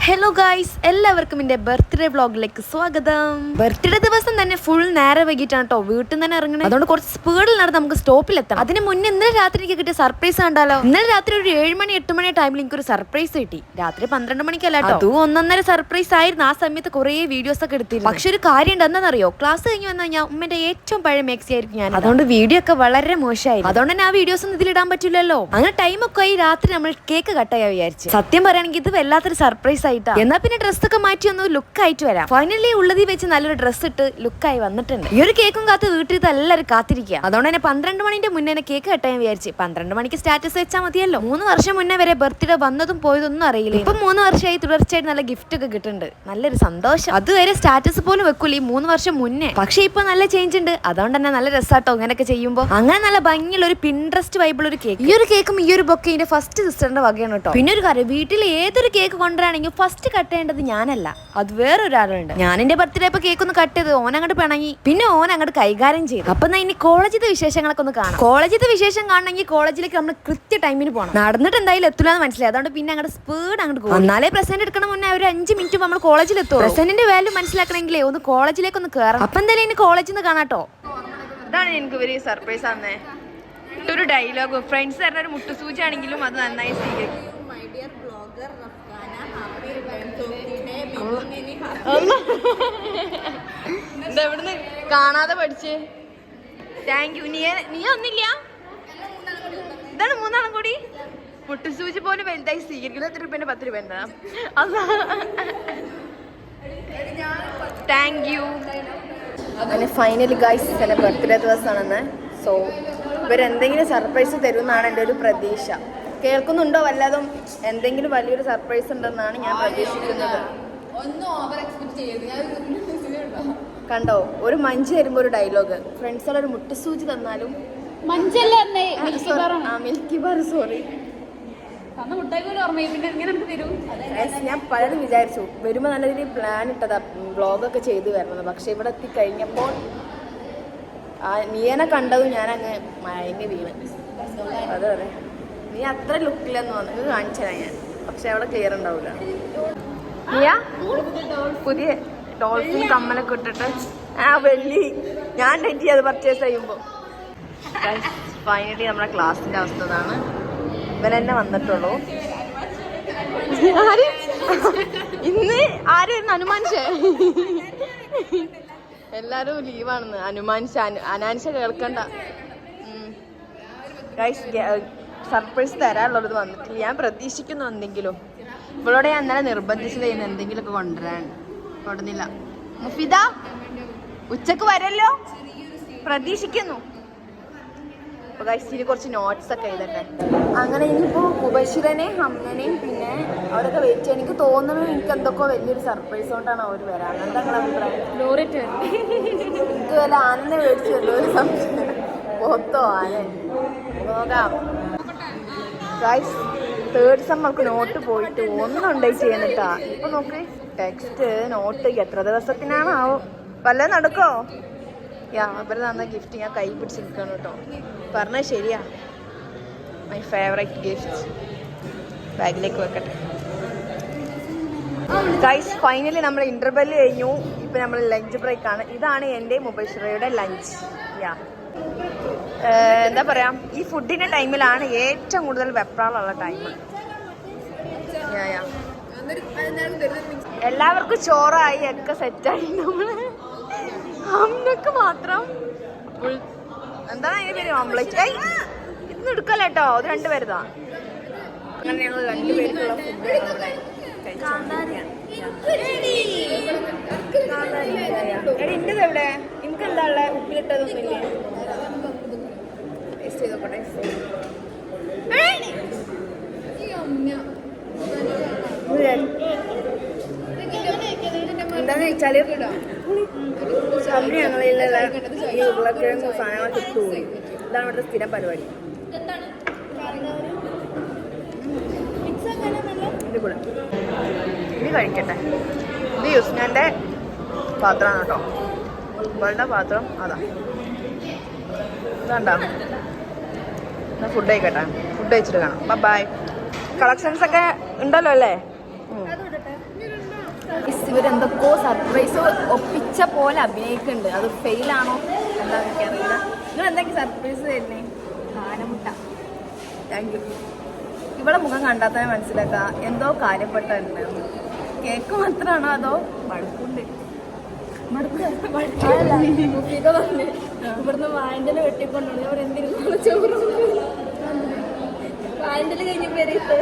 Hello guys, എല്ലാവർക്കും എൻ്റെ birthday വ്ളോഗിലേക്ക് സ്വാഗതം. ബർത്ത്ഡേ ദിവസം തന്നെ ഫുൾ നേരം വൈകിട്ടാണ് കേട്ടോ വീട്ടിൽ നിന്ന് തന്നെ ഇറങ്ങണത്. അതുകൊണ്ട് കുറച്ച് സ്പീഡിൽ നടന്ന് നമുക്ക് സ്റ്റോപ്പിലെത്താം. അതിന് മുന്നേ ഇന്നലെ രാത്രി എനിക്ക് കിട്ടിയ സർപ്രൈസ് കണ്ടാലോ. ഇന്നലെ രാത്രി ഒരു 7 മണി 8 മണി ടൈമിൽ എനിക്കൊരു സർപ്രൈസ് കിട്ടി. രാത്രി 12 മണിക്കല്ല കേട്ടോ, അതും 1.5 സർപ്രൈസ് ആയിരുന്നു. ആ സമയത്ത് കുറേ വീഡിയോസ് ഒക്കെ എടുത്തിരുന്നു. പക്ഷെ ഒരു കാര്യം ഉണ്ട്, എന്താണെന്നറിയോ, ക്ലാസ് കഴിഞ്ഞ് വന്നാൽ ഞാൻ ഉമ്മന്റെ ഏറ്റവും പഴയ മാക്സി ആയിരിക്കും ഞാൻ. അതുകൊണ്ട് വീഡിയോ ഒക്കെ വളരെ മോശമായിരുന്നു. അതുകൊണ്ട് തന്നെ ആ വീഡിയോസ് ഒന്നും ഇതിലിടാൻ പറ്റില്ലല്ലോ. അങ്ങനെ ടൈമൊക്കെ ആയി. രാത്രി നമ്മൾ കേക്ക് കട്ടായി വിചാരിച്ചു. സത്യം പറയുകയാണെങ്കിൽ ഇത് വല്ലാത്തൊരു സർപ്രൈസ് ആയിട്ടാ. എന്നാ പിന്നെ ഡ്രസ്സൊക്കെ മാറ്റി ഒന്ന് ലുക്ക് ആയിട്ട് വരാം. ഫൈനലി ഉള്ളതിൽ വെച്ച് നല്ലൊരു ഡ്രസ്സ് ഇട്ട് ലുക്കായി വന്നിട്ടുണ്ട്. ഈ ഒരു കേക്കും കാത്ത് വീട്ടിൽ എല്ലാവരും കാത്തിരിക്കുക. അതുകൊണ്ട് തന്നെ 12 മണിന്റെ മുന്നേ കേക്ക് കട്ടാൻ വിചാരിച്ചു. 12 മണിക്ക് സ്റ്റാറ്റസ് വെച്ചാൽ മതിയല്ലോ. 3 വർഷം മുന്നേ വരെ ബർത്ത്ഡേ വന്നതും പോയതൊന്നും അറിയില്ല. ഇപ്പൊ 3 വർഷമായി തുടർച്ചയായിട്ട് നല്ല ഗിഫ്റ്റ് ഒക്കെ കിട്ടുന്നുണ്ട്. നല്ലൊരു സന്തോഷം. അതുവരെ സ്റ്റാറ്റസ് പോലും വെക്കൂല ഈ 3 വർഷം മുന്നേ. പക്ഷെ ഇപ്പൊ നല്ല ചേഞ്ച് ഉണ്ട്. അതുകൊണ്ട് തന്നെ നല്ല രസാട്ടോ ഇങ്ങനെയൊക്കെ ചെയ്യുമ്പോൾ. അങ്ങനെ നല്ല ഭംഗിയുള്ള ഒരു പിൻട്രസ്റ്റ് വൈബിൾ ഒരു കേക്ക്. ഈ ഒരു കേക്കും ഈ ഒരു ബൊക്കെ എന്റെ ഫസ്റ്റ് സിസ്റ്ററിന്റെ വകയാണ് കേട്ടോ. പിന്നെ ഒരു കാര്യം, വീട്ടിൽ ഏതൊരു കേക്ക് കൊണ്ടുവരാണെങ്കിൽ ഫസ്റ്റ് കട്ട് ചെയ്യേണ്ടത് ഞാനല്ല, അത് വേറൊരാളുണ്ട്. ഞാൻ എന്റെ ബർത്ത്ഡേ ഇപ്പൊ കേക്ക് ഒന്ന് കട്ട് ചെയ്ത് ഓൻ അങ്ങോട്ട് പിണങ്ങി. പിന്നെ ഓൻ അങ്ങോട്ട് കൈകാര്യം ചെയ്തു. അപ്പൊ ഇനി കോളേജിലെ വിശേഷങ്ങളൊക്കെ ഒന്ന് കാണാം. കോളേജിലെ വിശേഷം കാണണമെങ്കിൽ കോളേജിലേക്ക് നമ്മൾ കൃത്യ ടൈമിന് പോകണം. നടന്നിട്ട് എന്തായാലും എത്തൂലെന്ന് മനസ്സിലായി. അതുകൊണ്ട് പിന്നെ അങ്ങോട്ട് സ്പീഡ് അങ്ങോട്ട് പോകും. എന്നാലേ പ്രസന്റ് എടുക്കണം മുന്നേ ഒരു 5 മിനിറ്റ് നമ്മൾ കോളേജിൽ എത്തും. പ്രസന്റിന്റെ വാല്യൂ മനസ്സിലാക്കണമെങ്കിലേ ഒന്ന് കോളേജിലേക്ക് ഒന്ന് കയറണം. അപ്പൊ എന്തായാലും ഇനി കോളേജിൽ നിന്ന് കാണാട്ടോ. ഇതാണ് എനിക്ക് ഒരു സർപ്രൈസ് ആണെന്നേ. ഒരു ഡയലോഗ് ഫ്രണ്ട്സ് തരുന്ന ഒരു മുട്ടുസൂചി ആണെങ്കിലും അത് നന്നായി സ്വീകരിക്കും. ഇതെവിടുന്ന് കാണാതെ പഠിച്ചേ. Thank you. നീ ഒന്നില്ല, ഇതാണ് 3 കൂടി. മുട്ടുസൂചി പോലും വലുതായി സ്വീകരിക്കുന്നത്. 10 രൂപ 10 രൂപ എന്താ. Thank you. അങ്ങനെ ഫൈനലി ഗൈസ് എൻ്റെ ബർത്ത്ഡേ ദിവസമാണെന്ന്. സോ ഇവരെന്തെങ്കിലും സർപ്രൈസ് തരുമെന്നാണ് എൻ്റെ ഒരു പ്രതീക്ഷ. കേൾക്കുന്നുണ്ടോ വല്ലതും? എന്തെങ്കിലും വലിയൊരു സർപ്രൈസ് ഉണ്ടെന്നാണ് ഞാൻ പ്രതീക്ഷിക്കുന്നത്. കണ്ടോ, ഒരു മഞ്ച് തരുമ്പോൾ ഒരു ഡയലോഗ്. ഫ്രണ്ട്സുകൾ ഒരു മുട്ടുസൂചി തന്നാലും മിൽക്കി ബാർ സോറി ഞാൻ പലരും വിചാരിച്ചു വരുമ്പോൾ നല്ല രീതിയിൽ പ്ലാൻ ഇട്ടതാ വ്ളോഗൊക്കെ ചെയ്ത് വരണം. പക്ഷെ ഇവിടെ എത്തിക്കഴിഞ്ഞപ്പോൾ നീയനെ കണ്ടതും ഞാൻ അങ്ങ് മയങ്ങി വീണ്. അതെ അതെ, നീ അത്ര ലുക്കില്ലെന്ന് തോന്നുന്നു കാണിച്ചതാ ഞാൻ. പക്ഷെ അവിടെ ക്ലിയർ ഉണ്ടാവില്ല. നീയാ പുതിയ ഡോൾഫിൻ കമ്മലൊക്കെ ഇട്ടിട്ട് വെള്ളി ഞാൻ ടെൻറ്റി അത് പർച്ചേസ് ചെയ്യുമ്പോൾ. ഫൈനലി നമ്മുടെ ക്ലാസ്സിന്റെ അവസ്ഥ ഇതാണ്. ഇവരെന്നെ വന്നിട്ടുള്ളൂ. ഇന്ന് ആരും അനുമാനിച്ചേ, എല്ലാരും ലീവാണെന്ന്. അനാൻഷ കേൾക്കണ്ട. സർപ്രൈസ് തരാനുള്ളത് വന്നിട്ടില്ല. ഞാൻ പ്രതീക്ഷിക്കുന്നു എന്തെങ്കിലും. ഇവളോടെ ഞാൻ ഇന്നലെ നിർബന്ധിച്ച് ചെയ്യുന്ന എന്തെങ്കിലുമൊക്കെ കൊണ്ടുവരാൻ. കൊണ്ടുവന്നില്ല. മുഫിദ ഉച്ചക്ക് വരല്ലോ, പ്രതീക്ഷിക്കുന്നു. അപ്പോൾ ഗൈസ് കുറച്ച് നോട്ട്സ് ഒക്കെ എഴുതട്ടെ. അങ്ങനെ ഇനിയിപ്പോൾ മുബഷിറനെയും ഹംനനെയും പിന്നെ അവരൊക്കെ വെയിറ്റ് ചെയ്യാൻ. എനിക്ക് തോന്നുന്നു എനിക്ക് എന്തൊക്കെ വലിയൊരു സർപ്രൈസ് കൊണ്ടാണ് അവർ വരാൻ. എന്താ നിങ്ങളുടെ അഭിപ്രായം? എനിക്ക് വല്ല ആനനെ മേടിച്ചു വല്ലോ ഒരു സംശയം. പോത്തോ ആന നോക്കാം. ഗൈസ് തേർഡ് സെം നമുക്ക് നോട്ട് പോയിട്ട് ഒന്നുണ്ടായി ചെയ്യുന്നിട്ടാ. ഇപ്പൊ നോക്ക്, ടെക്സ്റ്റ് നോട്ട് എത്ര ദിവസത്തിനാണ് ആവും. വല്ലതും നടക്കോ? ഇവര് തന്ന ഗിഫ്റ്റ് ഞാൻ കൈ പിടിച്ച് നിൽക്കണം കേട്ടോ. പറഞ്ഞത് ശരിയാ. മൈ ഫേവറേറ്റ് ഗിഫ്റ്റ് ബാഗിലേക്ക് വെക്കട്ടെ. ഗൈസ് ഫൈനലി നമ്മൾ ഇന്റർവെല് കഴിഞ്ഞു. ഇപ്പൊ നമ്മൾ ലഞ്ച് ബ്രേക്ക് ആണ്. ഇതാണ് എൻ്റെ മുബഷിറയുടെ ലഞ്ച്. എന്താ പറയാ, ഈ ഫുഡിന്റെ ടൈമിലാണ് ഏറ്റവും കൂടുതൽ വെപ്രാളുള്ള ടൈം. എല്ലാവർക്കും ചോറായി ഒക്കെ സെറ്റായി. നമ്മള് അമ്മക്ക് മാത്രം എന്താണ് അതിന്റെ പേര്, ഓംപ്ലേറ്റ്. ഇന്ന് എടുക്കല്ല കേട്ടോ, അത് 2 പേരുതാ. അങ്ങനെ ഞങ്ങൾ 2 പേർക്കുള്ള ഫുഡ് ഇന്റത് എവിടെ? എനിക്ക് എന്താ ഉള്ള ഉപ്പിലിട്ടതൊന്നുമില്ലേ? ടേസ്റ്റ് ചെയ്തോട്ടെ. എന്താന്ന് വെച്ചാല് ഞങ്ങളിലുള്ള ഈ ഉരുളക്കിഴങ്ങ് സാധനങ്ങളൊക്കെ ഇട്ടുപോയി. ഇതാണ് ഇവിടുത്തെ സ്ഥിരം പരിപാടി. ഇത് കൂടെ ഇനി കഴിക്കട്ടെ. ഇത് യുസ്നാന്റെ പാത്രമാണ് കേട്ടോ. ഇവളുടെ പാത്രം അതാ. ഇതാണ്ടാ. ഫുഡ് കഴിക്കട്ടെ. ഫുഡ് കഴിച്ചിട്ട് കാണാം. ബൈ. കളക്ഷൻസ് ഒക്കെ ഉണ്ടല്ലോ അല്ലേ? ഇവരെന്തൊക്കെയോ സർപ്രൈസ് ഒപ്പിച്ച പോലെ അഭിനയിക്കുന്നുണ്ട്. അത് ഫെയിലാണോ എന്താ എനിക്കറിയില്ല. നിങ്ങൾ എന്തൊക്കെ സർപ്രൈസ് തരുന്നേ? ആനമുട്ട. Thank you. ഇവിടെ മുഖം കണ്ടാൽ തന്നെ മനസ്സിലാക്കാം എന്തോ കാര്യപ്പെട്ടുണ്ട്. കേക്ക് മാത്രമാണോ അതോ മടുപ്പുണ്ട്? ഇവിടുന്ന് വായന്റെ വെട്ടിക്കൊണ്ടു അവരെന്തിനും ചോറ് വായന്റെ കഴിഞ്ഞ പേരിട്ട്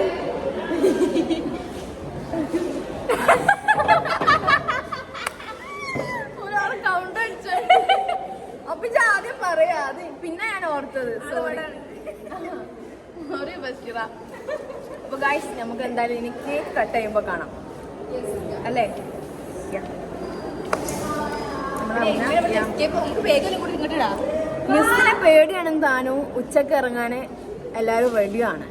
ഒരാള് കൗണ്ട് അടിച്ചു. അപ്പൊ ഞാൻ ആദ്യം പറയാ അത് പിന്നെ ഞാൻ ഓർത്തത്. സോറി ബഷീറ. അപ്പൊ ഗൈസ് നമുക്ക് എന്തായാലും ഇനി കേക്ക് കട്ട് ചെയ്യുമ്പോ കാണാം അല്ലേ? മിസ്സിനെ പേടിയാണെന്ന് താനും ഉച്ചക്ക് ഇറങ്ങാന് എല്ലാരും റെഡിയാണ്.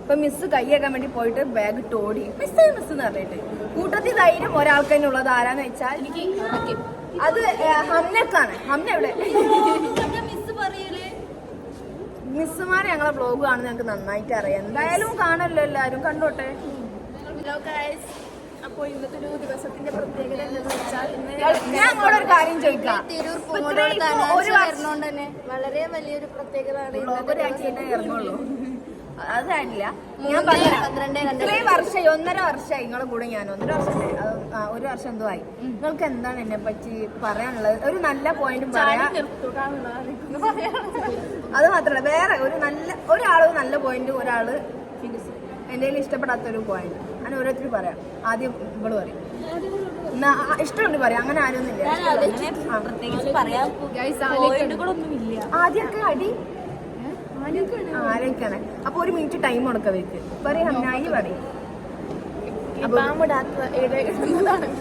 ഇപ്പൊ മിസ് കൈയ്യേക്കാൻ വേണ്ടി പോയിട്ട് ബാഗ് ടോടി മിസ് എന്ന് പറഞ്ഞിട്ട് കൂട്ടത്തിൽ ധൈര്യം ഒരാൾക്ക് തന്നെ ഉള്ളത് ആരാന്ന് വെച്ചാൽ അത് ഹംനക്കാണ്. ഹംന എവിടെ? മിസ്സുമാരെ ഞങ്ങളെ വ്ലോഗ് കാണുന്നത് ഞങ്ങൾക്ക് നന്നായിട്ട് അറിയാം. എന്തായാലും കാണല്ലോ, എല്ലാരും കണ്ടോട്ടെ. അപ്പൊ ഇന്നത്തെ ഒരു ദിവസത്തിന്റെ പ്രത്യേകത എന്താണെന്ന് വെച്ചാൽ ഞാൻ അങ്ങോട്ട് ഒരു കാര്യം ചോദിക്കാം. വളരെ വലിയൊരു പ്രത്യേകത ഇറങ്ങുള്ളൂ. അതായില്ല ഞാൻ ഇത്രയും വർഷം 1.5 വർഷമായി നിങ്ങളെ കൂടെ. ഞാൻ 1.5 വർഷമായി. ഒരു വർഷം എന്തോ ആയി. നിങ്ങൾക്ക് എന്താണ് എന്നെ പറ്റി പറയാനുള്ളത്? ഒരു നല്ല പോയിന്റും പറയാം. അത് മാത്രമല്ല വേറെ ഒരാള് നല്ല പോയിന്റ്, ഒരാള് എന്റെ ഇഷ്ടപ്പെടാത്തൊരു പോയിന്റ്. അങ്ങനെ ഓരോരുത്തരും പറയാം. ആദ്യം ഇവള് പറയും, ഇഷ്ടമുണ്ട് പറയാം. അങ്ങനെ ആരൊന്നുമില്ല. ആദ്യമൊക്കെ അടി ആലോചിക്കാണ്. അപ്പൊ 1 മിനിറ്റ് ടൈം കൊടുക്ക വെക്ക്. പറയാം ഹംനായി പറയും.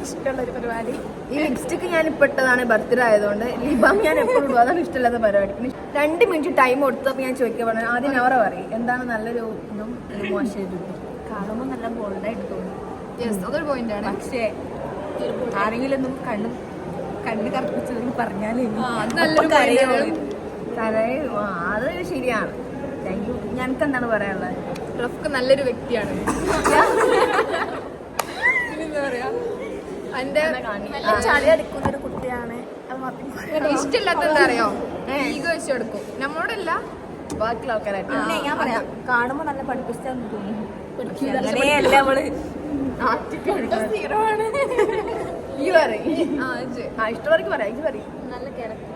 ഇഷ്ടമുള്ളൊരു പരിപാടി. ഈ ലിപ്സ്റ്റിക്ക് ഞാൻ ഇപ്പൊ ഇട്ടതാണ് ബർത്ത്ഡേ ആയതുകൊണ്ട്. ലിബാം ഞാൻ എപ്പോഴും ഇടും. അതാണ് ഇഷ്ടമുള്ളത് പരിപാടി. 2 മിനിറ്റ് ടൈം കൊടുത്തപ്പോ ഞാൻ ചോദിക്കാൻ പറഞ്ഞു. ആദ്യം നവറ പറയും എന്താണ് നല്ലൊരു ഇതും മോശം കാണുമ്പോ നല്ല ബോൾഡായിട്ട് തോന്നും. അതൊരു പോയിന്റാണ്. പക്ഷേ ആരെങ്കിലും ഒന്നും കണ്ണ് കറപ്പിച്ചതെന്ന് പറഞ്ഞാലേ അത് ശരിയാണ്. Thank you. ഞങ്ങൾക്ക് എന്താണ് പറയാനുള്ളത്? റഫ്ക്ക് നല്ലൊരു വ്യക്തിയാണ്. എന്താ പറയാ, എന്റെ ചളി അടിക്കുന്ന ഒരു കുട്ടിയാണ്. ഇഷ്ടമില്ലാത്ത എന്താ അറിയോ, ഈഗോ വെച്ച് എടുക്കും. നമ്മളോടല്ല ബാക്കിയുള്ള ആൾക്കാരായിട്ട്. ഞാൻ പറയാം, കാണുമ്പോ നല്ല പഠിപ്പിച്ചാന്ന് തോന്നുന്നു. അങ്ങനെയല്ല അവള് ഈ പറയും. ഇഷ്ടമുള്ളവർക്ക് പറയാം. ഇത് പറയും നല്ല ക്യാരക്ടർ.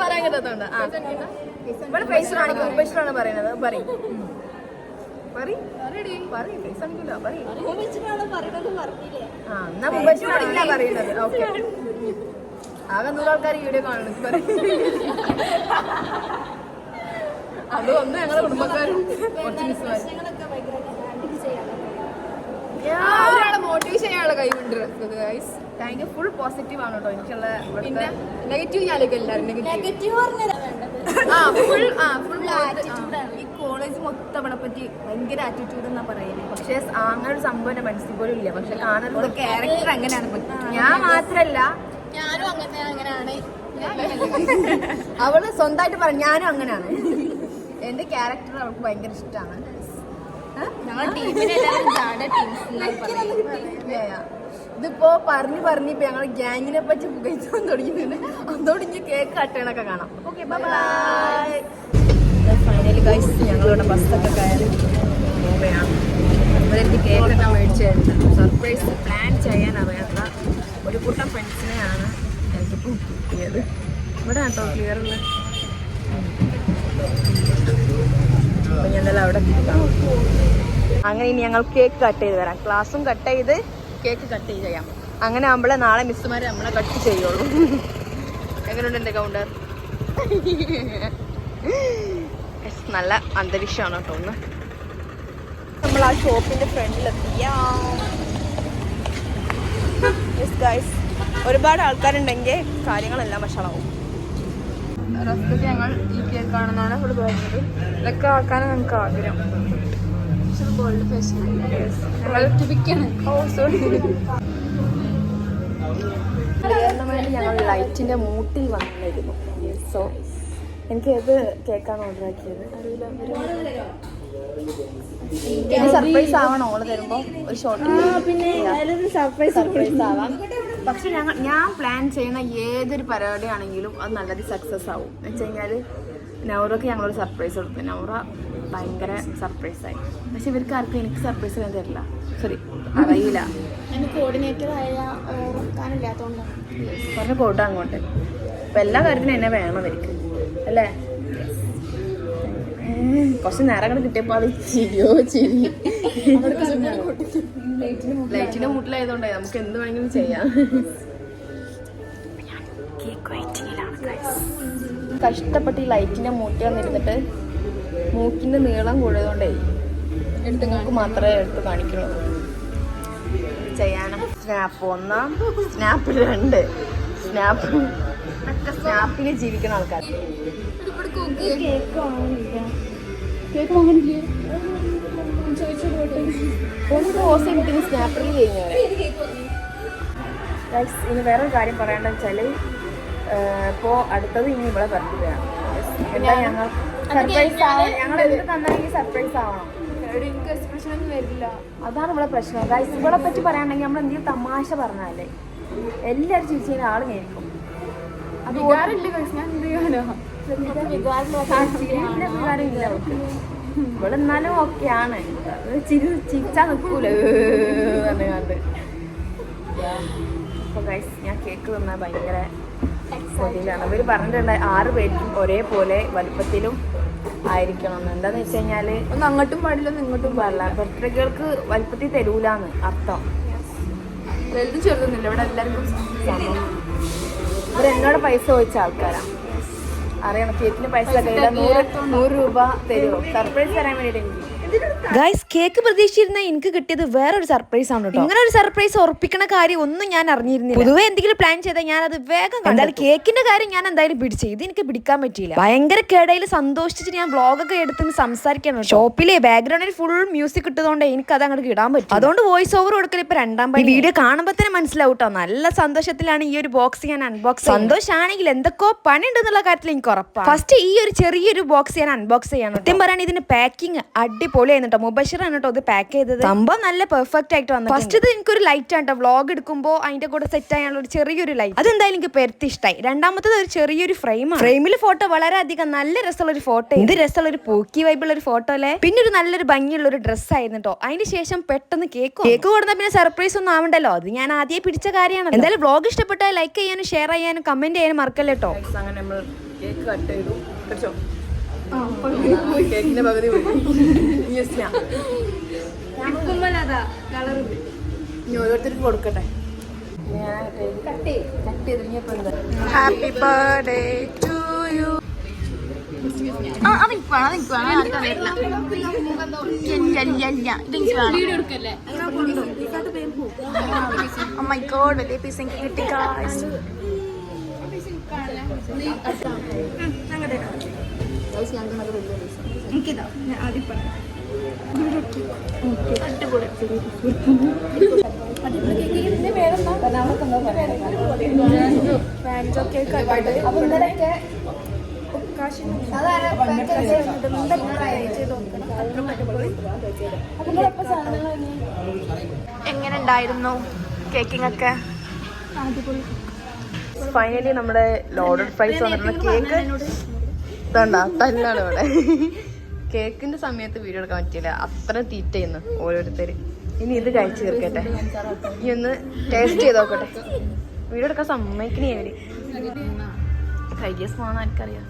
പറയാൻ കിട്ടത്തോണ്ട് ഇവിടെ പൈസ കാണിക്കും. ഉപേക്ഷനാണ് പറയുന്നത്. പറയും ഫേസ് കാണിക്കില്ല. എന്നാ ഉപേക്ഷനാണില്ല പറയുന്നത്. ഓക്കെ, ആകെ 100 ആൾക്കാർ വീഡിയോ കാണുന്നു. അത് ഒന്ന് ഞങ്ങളുടെ കുടുംബക്കാരും ഒരാളെ മോട്ടിവേറ്റ് ചെയ്യാനുള്ള കഴിവുണ്ട്. Thank you. ഫുൾ പോസിറ്റീവ് ആണ് കേട്ടോ എനിക്കുള്ള. പിന്നെ നെഗറ്റീവ് ഞാനൊക്കെ എല്ലാവരും ഈ കോളേജ് മൊത്തം അവളെ പറ്റി ഭയങ്കര ആറ്റിറ്റ്യൂഡ് എന്നാ പറയുന്നത്. പക്ഷെ അങ്ങനെ ഒരു സംഭവം എന്റെ മനസ്സിൽ പോലും ഇല്ല. പക്ഷെ കാണാനുള്ള ക്യാരക്ടർ അങ്ങനെയാണ്. ഞാൻ മാത്രല്ല ഞാനും അങ്ങനെയാണ്. അവള് സ്വന്തമായിട്ട് പറഞ്ഞു ഞാനും അങ്ങനെയാണ്. എന്റെ ക്യാരക്ടർ അവൾക്ക് ഭയങ്കര ഇഷ്ടമാണ്. ഇതിപ്പോ പറഞ്ഞിപ്പോ ഞങ്ങൾ ഗ്യാങ്ങിനെ പറ്റി പുകഴ്ത്താൻ തുടങ്ങിയിട്ടുണ്ട്. അതോട് ഇനി കേക്ക് കട്ടണൊക്കെ കാണാം. Okay, by. ഫൈനലി ഗൈസ് ഞങ്ങളുടെ ബസ്സൊക്കെ കയറി പോവുകയാണ്. അവരെനിക്ക് കേക്കൊക്കെ മേടിച്ചിട്ടുണ്ട്. സർപ്രൈസ് പ്ലാൻ ചെയ്യാൻ അറിയാത്ത ഒരു കൂട്ടം ഫ്രണ്ട്സിനെയാണ് എനിക്കിപ്പോൾ കിട്ടിയത്. ഇവിടെ കേട്ടോ ക്ലിയർ ഉള്ള. അപ്പൊ ഞാനെല്ലാം അവിടെ കിട്ടാം. അങ്ങനെ ഇനി ഞങ്ങൾ കേക്ക് കട്ട് ചെയ്ത് വരാം. ക്ലാസ്സും കട്ട് ചെയ്ത് കേക്ക് കട്ട് ചെയ്യാം. അങ്ങനെ ആകുമ്പോഴേ നാളെ മിസ്സുമാര് നമ്മളെ കട്ട് ചെയ്യുള്ളൂ. എങ്ങനെയുണ്ട് എൻ്റെ കൗണ്ടർ? നല്ല അന്തരീക്ഷമാണ് കേട്ടോ. ഒന്ന് നമ്മൾ ആ ഷോപ്പിന്റെ ഫ്രണ്ടിലെത്തിയാ. ഒരുപാട് ആൾക്കാരുണ്ടെങ്കിൽ കാര്യങ്ങളെല്ലാം വഷളാവും. റഫ്ക്ക് ഞങ്ങൾ ഈ കേക്ക് കാണുന്നതാണ് ഇവിടെ പറയുന്നത്. ഇതൊക്കെ ആക്കാനാണ് ഞങ്ങൾക്ക് ആഗ്രഹം. ഗോൾഡ് ഫേഷൻ വേണ്ടി ഞങ്ങൾ ലൈറ്റിന്റെ മൂട്ടിൽ വന്നിരുന്നു. സോ എനിക്ക് ഏത് കേക്കാണ് ഓർഡർ ആക്കിയത് അറിയില്ല. സർപ്രൈസ് ആവണം ഓള് തരുമ്പോ ഒരു ഷോർട്ട് സർപ്രൈസ് ആവാം. പക്ഷെ ഞാൻ പ്ലാൻ ചെയ്യുന്ന ഏതൊരു പരിപാടിയാണെങ്കിലും അത് നല്ലത് സക്സസ് ആവും. എന്ന് വെച്ച് കഴിഞ്ഞാല് നൗറക്ക് ഞങ്ങളൊരു സർപ്രൈസ് കൊടുത്തു. നൗറ ഭയങ്കര സർപ്രൈസായി. പക്ഷെ ഇവർക്ക് ആർക്കും എനിക്ക് സർപ്രൈസ് ഞാൻ തരില്ല. സോറി, അറിയില്ല. കോർഡിനേറ്റർ ആയില്ലാത്തോണ്ടാണ് പറഞ്ഞ പോട്ടെ അങ്ങോട്ട്. അപ്പൊ എല്ലാ കാര്യത്തിനും എന്നെ വേണം അവർക്ക് അല്ലേ. കുറച്ച് നേരം കൂടെ കിട്ടിയപ്പോ അത് ചിരിയോ ചിരി. ലൈറ്റിന്റെ മൂട്ടിലായതുകൊണ്ടായി നമുക്ക് എന്ത് വേണമെങ്കിലും ചെയ്യാം. കഷ്ടപ്പെട്ട് ഈ ലൈറ്റിന്റെ മൂട്ടി വന്നിരുന്നിട്ട് മൂക്കിന്റെ നീളം കൂടിയതുകൊണ്ടേ മൂക്ക് മാത്രമേ എടുത്ത് കാണിക്കുള്ളൂ. ചെയ്യാനും സ്നാപ്പ് 1, സ്നാപ്പ് 2, സ്നാപ്പിന് ജീവിക്കുന്ന ആൾക്കാർ. സ്നാപ്പിൽ കഴിഞ്ഞവരെ. ഇനി വേറൊരു കാര്യം പറയേണ്ടത് വെച്ചാല് ഇപ്പോ അടുത്തത് ഇനി ഇവിടെ ബർത്ത്ഡേ ആണ്. ഞങ്ങൾ സർപ്രൈസ് ആവണം. ഞങ്ങൾ എന്ത് തന്നെങ്കിൽ സർപ്രൈസ് ആവണം. എക്സ്പ്രഷൻ ഒന്നും വരില്ല. അതാണ് ഇവിടെ പ്രശ്നം. ഗൈസ് ഇവിടെ പറ്റി പറയാണെങ്കിൽ നമ്മൾ എന്തെങ്കിലും തമാശ പറഞ്ഞാലേ എല്ലാവരും ചിരിച്ചതിന് ആള് കേൾക്കും. അത് വികാരം ഇല്ല അവർക്ക്. ഇവിടെ എന്നാലും ഓക്കെയാണ്. ചിരിച്ചാ നിൽക്കൂല പറഞ്ഞാണ്ട്. അപ്പൊ ഗൈസ് ഞാൻ കേക്ക് തന്നാൽ ഭയങ്കര കൊതിയിലാണ്. ഇവർ പറഞ്ഞിട്ടുണ്ട് 6 പേർക്കും ഒരേപോലെ വലുപ്പത്തിലും ആയിരിക്കണം എന്ന്. എന്താന്ന് വെച്ച് കഴിഞ്ഞാല് ഒന്ന് അങ്ങോട്ടും പാടില്ല ഒന്ന് ഇങ്ങോട്ടും പാടില്ല. ബർത്ത്ഡേകൾക്ക് വലുപ്പത്തിൽ തരൂലാന്ന് അർത്ഥം. വലുതും ചെറുതൊന്നുമില്ല ഇവിടെ എല്ലാവർക്കും. ഇവരെന്നോട് പൈസ ചോദിച്ച ആൾക്കാരാണ്. അറിയണം കേക്കിന് പൈസ കയ്യില 100 രൂപ തരുമോ സർപ്രൈസ് തരാൻ വേണ്ടിയിട്ട് എനിക്ക്. ഗൈസ് കേക്ക് പ്രതീക്ഷിച്ചിരുന്ന എനിക്ക് കിട്ടിയത് വേറൊരു സർപ്രൈസ് ആണ് കേട്ടോ. ഇങ്ങനെ ഒരു സർപ്രൈസ് ഉറപ്പിക്കണ കാര്യം ഒന്നും ഞാൻ അറിഞ്ഞിരുന്നില്ല. പൊതുവെ എന്തെങ്കിലും പ്ലാൻ ചെയ്താൽ ഞാൻ അത് വേഗം എന്തായാലും കേക്കിന്റെ കാര്യം ഞാൻ എന്തായാലും പിടിച്ചു. ഇത് എനിക്ക് പിടിക്കാൻ പറ്റിയില്ല. ഭയങ്കര കേടയിൽ സന്തോഷിച്ചിട്ട് ഞാൻ വ്ളോഗൊക്കെ എടുത്ത് സംസാരിക്കണം. ഷോപ്പിലെ ബാക്ക്ഗ്രൗണ്ടിൽ ഫുൾ മ്യൂസിക് ഇട്ടതുകൊണ്ട് എനിക്ക് അത് അങ്ങോട്ട് ഇടാൻ പറ്റും. അതുകൊണ്ട് വോയിസ് ഓവർ കൊടുക്കൽ ഇപ്പൊ 2ാം പണി. വീഡിയോ കാണുമ്പോൾ തന്നെ മനസ്സിലാവും കേട്ടോ. നല്ല സന്തോഷത്തിലാണ് ഈ ഒരു ബോക്സ് ഞാൻ അൺബോക്സ്. സന്തോഷമാണെങ്കിൽ എന്തൊക്കെയോ പണി ഉണ്ടെന്നുള്ള കാര്യത്തിൽ എനിക്ക് ഉറപ്പാണ്. ഫസ്റ്റ് ഈ ഒരു ചെറിയൊരു ബോക്സ് ഞാൻ അൺബോക്സ് ചെയ്യണം. സത്യം പറയാൻ ഇതിന്റെ പാക്കിംഗ് അടിപൊളിയായിരുന്നു. മുബഷിറാണ് കേട്ടോ ഇത് പാക്ക് ചെയ്തത്. സംഭവം നല്ല പെർഫെക്റ്റ് ആയിട്ട് വന്നു. ഫസ്റ്റ് ഇത് എനിക്കൊരു ലൈറ്റ് ആണ് കേട്ടോ. വ്ളോഗ് എടുക്കുമ്പോൾ അതിന്റെ കൂടെ സെറ്റ് ആയുള്ള ഒരു ചെറിയൊരു ലൈറ്റ്. അതെന്തായാലും എനിക്ക് പെരുത്തി ഇഷ്ടമായി. രണ്ടാമത്തത് ഒരു ചെറിയൊരു ഫ്രെയിമാണ്. ഫ്രെയിമിൽ ഫോട്ടോ വളരെയധികം നല്ല രസമുള്ള ഒരു ഫോട്ടോ. ഇത് രസമുള്ള ഒരു പൂക്കി വൈബുള്ള ഒരു ഫോട്ടോ അല്ലേ. പിന്നെ ഒരു നല്ലൊരു ഭംഗിയുള്ള ഒരു ഡ്രസ്സ് ആയിരുന്നു കേട്ടോ. അതിന് ശേഷം പെട്ടെന്ന് കേക്ക് കൊടുത്താൽ പിന്നെ സർപ്രൈസ് ഒന്നും ആവണ്ടല്ലോ. അത് ഞാൻ ആദ്യം പിടിച്ച കാര്യമാണ്. എന്തായാലും വ്ളോഗ് ഇഷ്ടപ്പെട്ടാൽ ലൈക്ക് ചെയ്യാനും ഷെയർ ചെയ്യാനും കമന്റ് ചെയ്യാനും മറക്കല്ലോ കേട്ടോ. അങ്ങനെ നമ്മൾ കേക്ക് കട്ട് ചെയ്തു. കേക്കിന്റെ പകുതി ഇനി ഓരോരുത്തർക്ക് കൊടുക്കട്ടെ. Happy birthday to you. Oh my god, വലിയ പീസ് എനിക്ക് കിട്ടി ഗായ്സ്. എങ്ങനെ ഉണ്ടായിരുന്നു കേക്കിംഗ് ഒക്കെ? ഫൈനലി നമ്മുടെ ലോഡഡ് ഫ്രൈസ് വന്നിരുന്ന കേക്ക് ഇതണ്ട തല്ലാണ് ഇവിടെ. കേക്കിന്റെ സമയത്ത് വീഡിയോ എടുക്കാൻ പറ്റിയില്ല. അത്ര തീറ്റ ചെയ്യുന്നു ഓരോരുത്തര്. ഇനി ഇത് കഴിച്ചു തീർക്കട്ടെ. ഇനി ഒന്ന് ടേസ്റ്റ് ചെയ്ത് നോക്കട്ടെ. വീഡിയോ എടുക്കാൻ സമ്മതിക്കണേ അവര്. കൈ സ്പോണ എനിക്കറിയാം.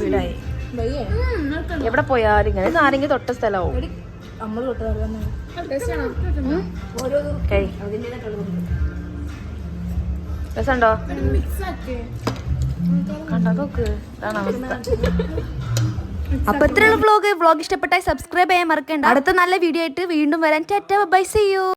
വീടായി എവിടെ പോയാലും ഇങ്ങനെ ആരെങ്കിലും തൊട്ട സ്ഥലമാവും. രസമുണ്ടോ? കണ്ടോ നോക്ക്. ഇതാണ് അവസ്ഥ. അപ്പൊ ഇത്രയുള്ള വ്ളോഗ് ഇഷ്ടപ്പെട്ടാൽ സബ്സ്ക്രൈബ് ചെയ്യാൻ മറക്കണ്ട. അടുത്ത നല്ല വീഡിയോ ആയിട്ട് വീണ്ടും വരാൻ. Tata bye, see U.